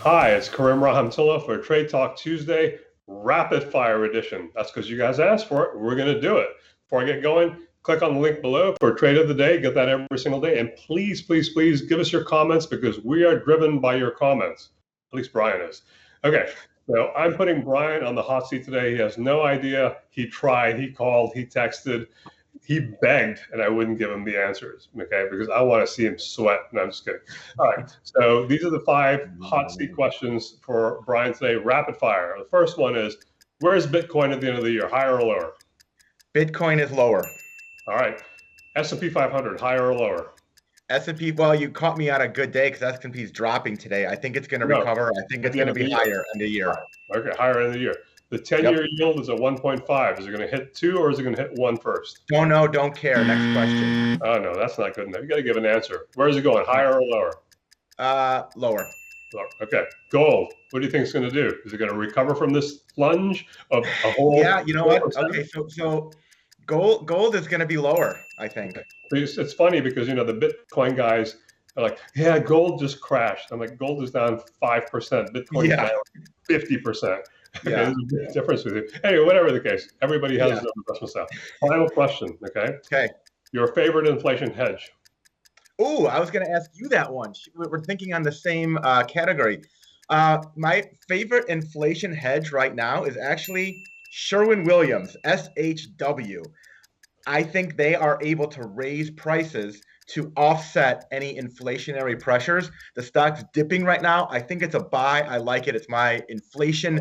Hi, it's Karim Rahimtullah for Trade Talk Tuesday, Rapid Fire Edition. That's because you guys asked for it. We're going to do it. Before I get going, click on the link below for Trade of the Day. Get that every single day. And please, please, please give us your comments because we are driven by your comments. At least Brian is. Okay, so I'm putting Brian on the hot seat today. He has no idea. He tried, he called, he texted. He begged, and I wouldn't give him the answers, okay, because I want to see him sweat. No, I'm just kidding. All right, so these are the 5 hot seat questions for Brian today, rapid fire. The first one is, where's Bitcoin at the end of the year, higher or lower? Bitcoin is lower. All right, S&P 500, higher or lower? S&P, well, you caught me on a good day because S&P is dropping today. I think it's going to recover. I think it's going to be higher in the year. Okay, higher in the year. The 10-year yield is at 1.5. Is it going to hit 2 or is it going to hit 1 first? Don't know, don't care. Next question. Oh, no, that's not good enough. You got to give an answer. Where is it going, higher or lower? Lower. Lower. Okay. Gold. What do you think it's going to do? Is it going to recover from this plunge of a whole? Yeah, you know what? Okay, so gold is going to be lower, I think. Okay. It's funny because, you know, the Bitcoin guys are like, yeah, gold just crashed. I'm like, gold is down 5%. Bitcoin is down 50%. Yeah, there's a big difference with you. Anyway, whatever the case, everybody has their investment style. Final question, okay? Okay. Your favorite inflation hedge? Oh, I was going to ask you that one. We're thinking on the same category. My favorite inflation hedge right now is actually Sherwin-Williams, SHW. I think they are able to raise prices to offset any inflationary pressures. The stock's dipping right now. I think it's a buy. I like it. It's my inflation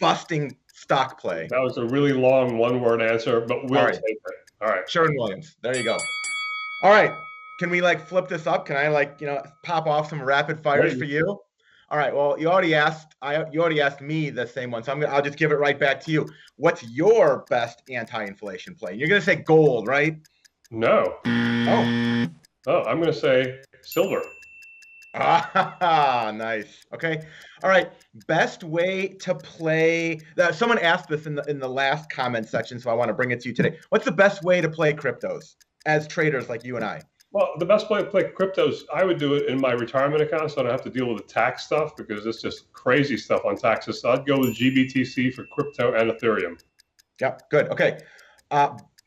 busting stock play. That was a really long one-word answer, but we'll take it. All right. Sherwin-Williams. There you go. All right. Can we flip this up? Can I pop off some rapid fires for you? All right. Well, you already asked me the same one, so I'll just give it right back to you. What's your best anti-inflation play? You're going to say gold, right? No. Oh, I'm going to say silver. Ah, nice. Okay. All right. Best way to play. Someone asked this in the last comment section, so I want to bring it to you today. What's the best way to play cryptos as traders like you and I? Well, the best way to play cryptos, I would do it in my retirement account, so I don't have to deal with the tax stuff because it's just crazy stuff on taxes. So I'd go with GBTC for crypto and Ethereum. Yep. Good. Okay.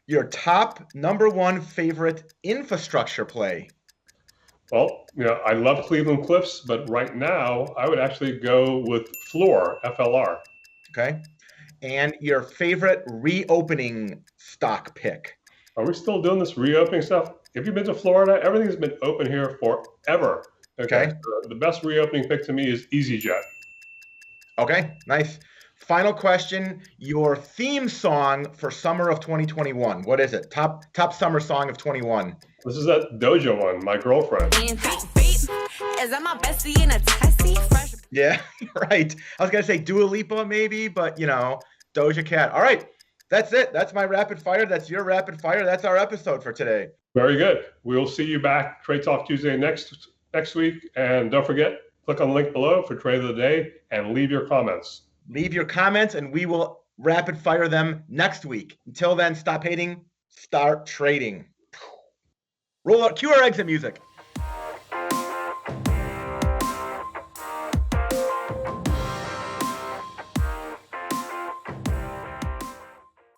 Your top #1 favorite infrastructure play? Well, you know, I love Cleveland Cliffs, but right now I would actually go with Floor, FLR. Okay. And your favorite reopening stock pick? Are we still doing this reopening stuff? If you've been to Florida, everything's been open here forever. Okay. So the best reopening pick to me is EasyJet. Okay, nice. Final question, your theme song for summer of 2021. What is it? Top summer song of 21. This is that Doja one, My Girlfriend. Is that my bestie in a testy? Yeah, right. I was going to say Dua Lipa maybe, but Doja Cat. All right, that's it. That's my rapid fire. That's your rapid fire. That's our episode for today. Very good. We'll see you back Trade Talk Tuesday next week. And don't forget, click on the link below for Trade of the Day and leave your comments. Leave your comments and we will rapid fire them next week. Until then, stop hating, start trading. Roll out, cue our exit music.